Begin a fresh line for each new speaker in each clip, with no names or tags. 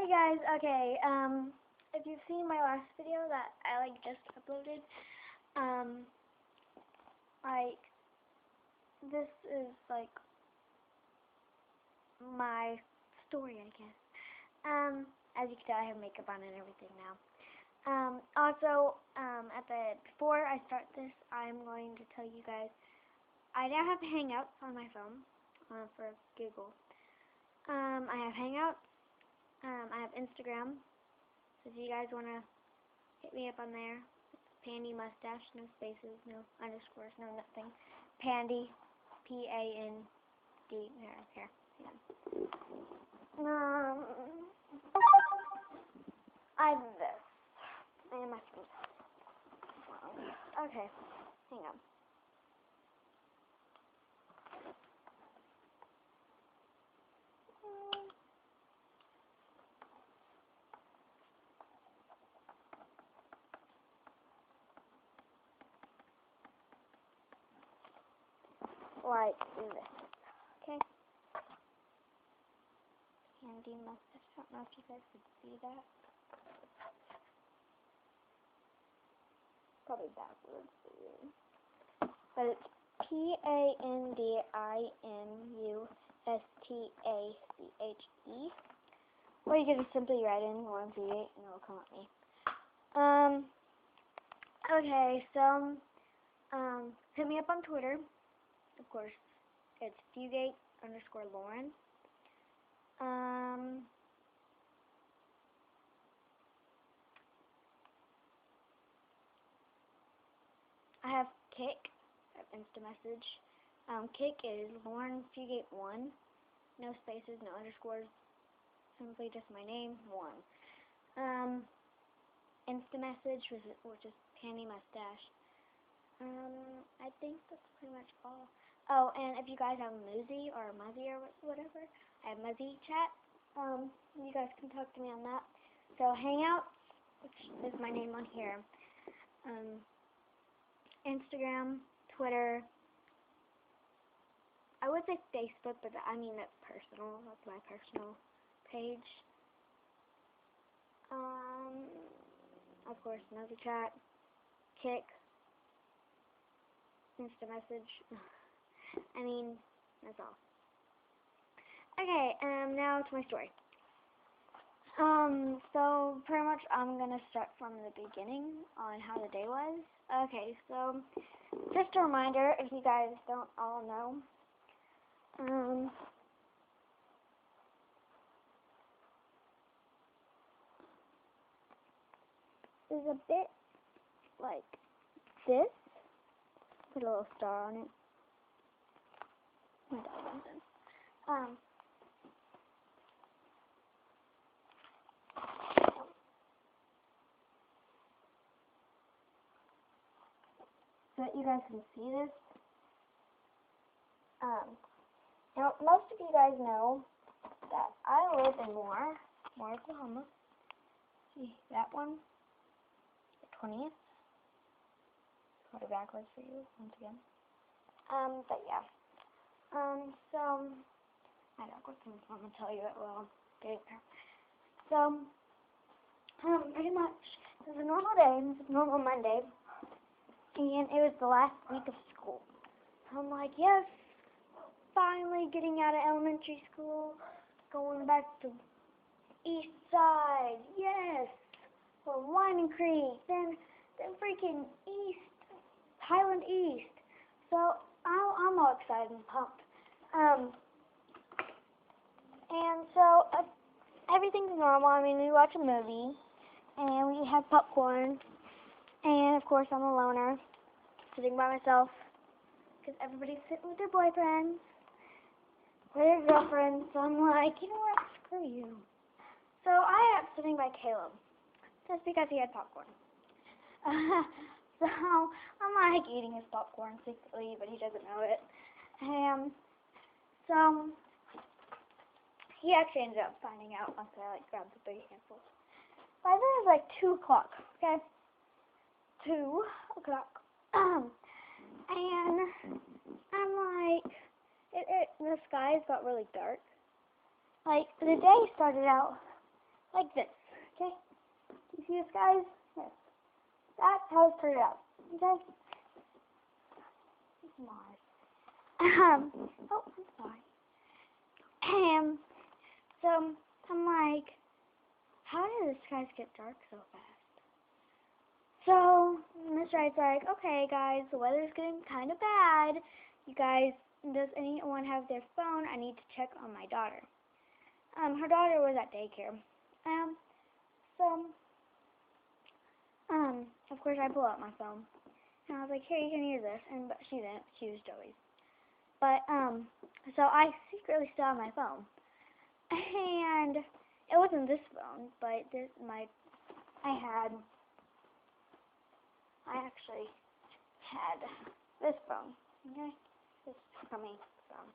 Hey guys, okay, if you've seen my last video that I just uploaded, this is my story, I guess. As you can tell, I have makeup on and everything now. Also, before I start this, I'm going to tell you guys, I now have Hangouts on my phone, for Google. I have Hangouts. I have Instagram, so if you guys want to hit me up on there, it's Pandy Mustache, no spaces, no underscores, no nothing. Pandy, P-A-N-D, here. I have this, and my phone. Okay, hang on. Like this, okay? Pandy Mustache. I don't know if you guys could see that. Probably backwards for you. But it's P-A-N-D-I-M-U-S-T-A-C-H-E. Or you can just simply write in 138 and it'll come at me. Okay, so, hit me up on Twitter. Of course, it's Fugate_Lauren. I have Kick. I have Insta-message. Kick is Lauren Fugate 1. No spaces, no underscores. Simply just my name, 1. Insta-message, which is Pandy Mustache. I think that's pretty much all. Oh, and if you guys have Muzzy or Muzzy or whatever, I have Muzzy chat. You guys can talk to me on that. So Hangouts, which is my name on here. Instagram, Twitter. I would say Facebook, but I mean that's personal. That's my personal page. Of course, Muzzy chat, Kick, Insta-message. I mean, that's all. Okay, now to my story. So pretty much I'm gonna start from the beginning on how the day was. Okay, so just a reminder, if you guys don't all know, is a bit like this. Put a little star on it. My dog went in. So that you guys can see this. Now, most of you guys know that I live in Moore, Oklahoma. See that one? The 20th. Put it backwards for you once again. But yeah. So my dog was coming, so I'm gonna tell you it while I'm getting there. So, pretty much, it was a normal day. It was a normal Monday. And it was the last week of school. So I'm like, yes, finally getting out of elementary school, going back to East Side, yes, or Wyman Creek, then freaking East, Highland East. So I'm all excited and pumped. And so everything's normal. I mean, we watch a movie, and we have popcorn. And, of course, I'm a loner, sitting by myself, because everybody's sitting with their boyfriends, or their girlfriends, so I'm like, you know what, screw you. So I am sitting by Caleb, just because he had popcorn. So I'm like eating his popcorn secretly, but he doesn't know it. And so he actually ended up finding out once I grabbed the big handfuls. By then it was like 2 o'clock, okay? 2 o'clock. And I'm like, the skies got really dark. Like, the day started out like this. Okay? You see this, guys? Yes. That's how it turned out. Okay? Mars. Oh, I'm sorry. So I'm like, how did the skies get dark so fast? So Miss Wright's like, okay guys, the weather's getting kind of bad. You guys, does anyone have their phone? I need to check on my daughter. Her daughter was at daycare. Of course I pull out my phone. And I was like, here, you can use this. But she didn't. She used Joey's. But, so I secretly still have my phone. And it wasn't this phone, but I actually had this phone. Okay? This crummy phone.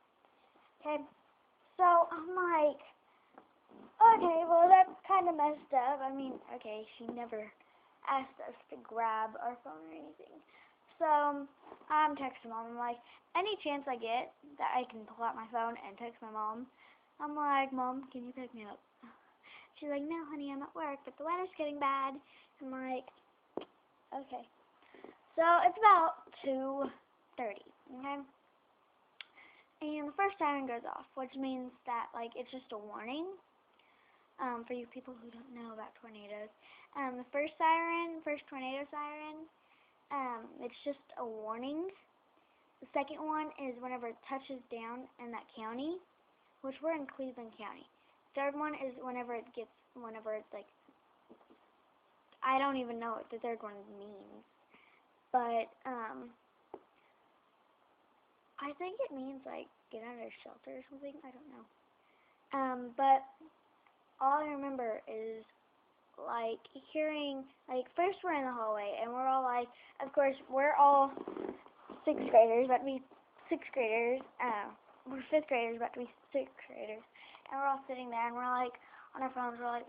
Okay? So, I'm like, okay, well, that's kind of messed up. I mean, okay, she never asked us to grab our phone or anything. So, I'm texting Mom. I'm like, any chance I get that I can pull out my phone and text my mom, I'm like, Mom, can you pick me up? She's like, no, honey, I'm at work, but the weather's getting bad. I'm like, okay. So, it's about 2:30, okay? And the first siren goes off, which means that, like, it's just a warning. For you people who don't know about tornadoes. The first tornado siren, it's just a warning. The second one is whenever it touches down in that county, which we're in Cleveland County. Third one is whenever it's like, I don't even know what the third one means. But, I think it means, like, get out of shelter or something. I don't know. But all I remember is, like, hearing, like, first we're in the hallway, and we're all, like, of course, we're all 6th graders, about to be 6th graders, we're 5th graders, about to be 6th graders, and we're all sitting there, and we're, like, on our phones, we're, like,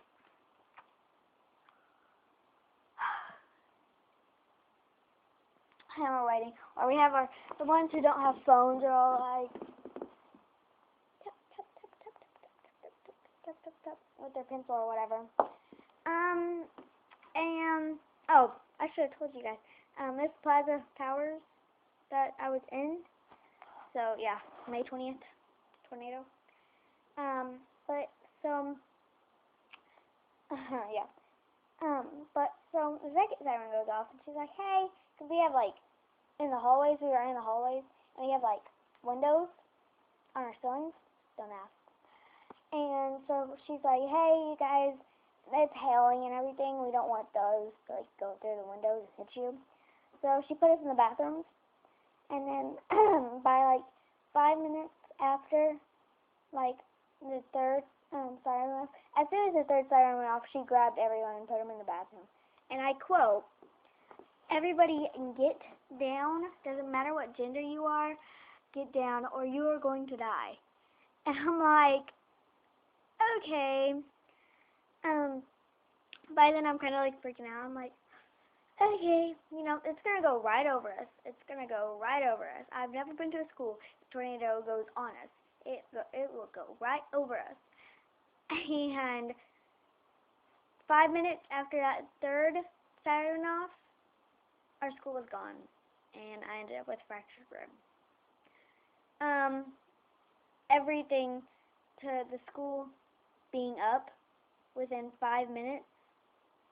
and we're waiting, or we have the ones who don't have phones are all, like, tap, tap, tap, tap, tap, tap, tap, tap, tap, tap, with their pencil or whatever. And, oh, I should have told you guys, this Plaza Towers that I was in, so, yeah, May 20th, tornado, but, so, yeah, but, so, the second siren goes off, and she's like, hey, because we have, like, we were in the hallways, and we have, like, windows on our ceilings, don't ask, and so she's like, hey, you guys, it's hailing and everything. We don't want those to, like, go through the windows and hit you. So she put us in the bathrooms. And then by, like, 5 minutes after, like, the third siren went off, as soon as the third siren went off, she grabbed everyone and put them in the bathroom. And I quote, everybody get down. Doesn't matter what gender you are. Get down or you are going to die. And I'm like, okay. By then I'm kind of like freaking out. I'm like, okay, you know, it's going to go right over us. It's going to go right over us. I've never been to a school. The tornado goes on us. It will go right over us. And 5 minutes after that third siren off, our school was gone. And I ended up with a fractured rib. Everything to the school being up within 5 minutes,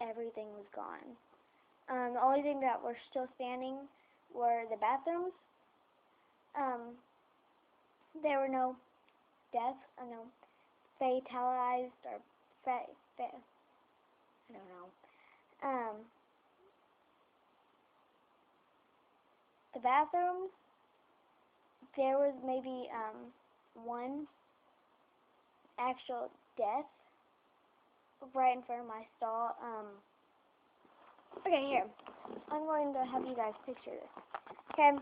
everything was gone. The only thing that were still standing were the bathrooms. There were no deaths, or no fatalized, or I don't know. The bathrooms, there was maybe one actual death right in front of my stall. Okay, here. I'm going to have you guys picture this. Okay,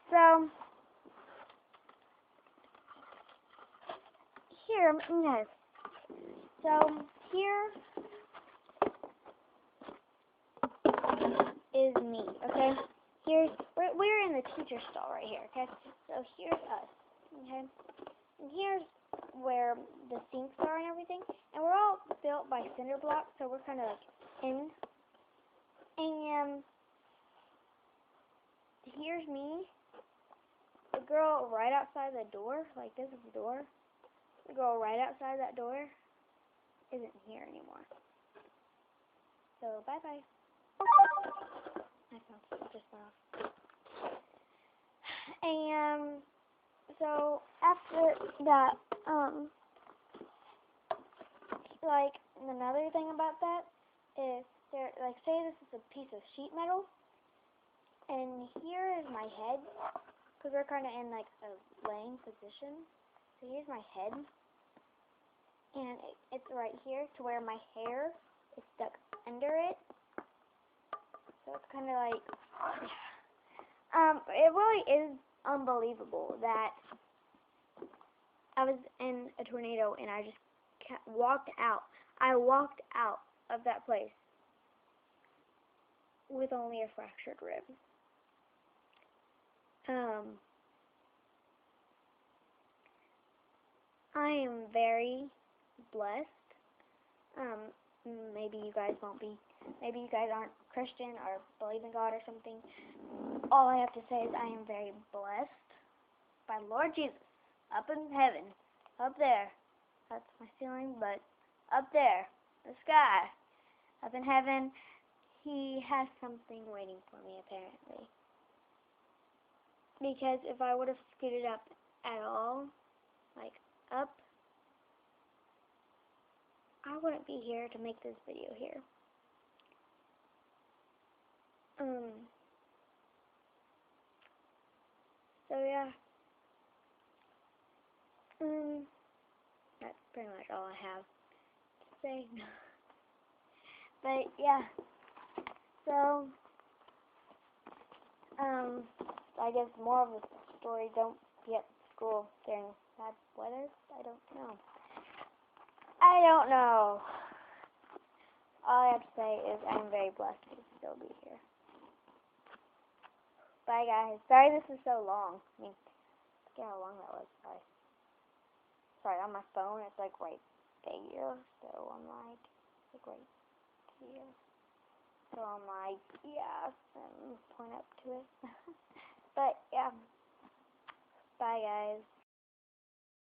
so here, yes. So here is me. Okay, we're in the teacher stall right here. Okay, so here's us. Okay, and here's where the sinks are and everything, and we're all built by cinder blocks, so we're kind of like in. And here's me, the girl right outside the door, like this is the door. The girl right outside that door isn't here anymore. So bye bye. My phone just went off. And so after that, like another thing about that is there, like say this is a piece of sheet metal, and here is my head, because we're kind of in like a laying position. So here's my head, and it's right here to where my hair is stuck under it. So it's kind of like, it really is unbelievable that I was in a tornado and I just walked out. I walked out of that place with only a fractured rib. I am very blessed. Maybe you guys won't be. Maybe you guys aren't Christian or believe in God or something. All I have to say is I am very blessed by Lord Jesus up in heaven, up there. That's my ceiling, but up there, the sky, up in heaven, He has something waiting for me apparently. Because if I would have scooted up at all, like up, I wouldn't be here to make this video here. So yeah. That's pretty much all I have to say. But yeah. So I guess more of the story, don't be at school during bad weather. I don't know. All I have to say is I'm very blessed to still be here. Bye guys. Sorry this is so long. I mean, look at how long that was. Sorry, on my phone it's like right there. So I'm like right here. So I'm like, yeah, point up to it. But yeah. Bye guys.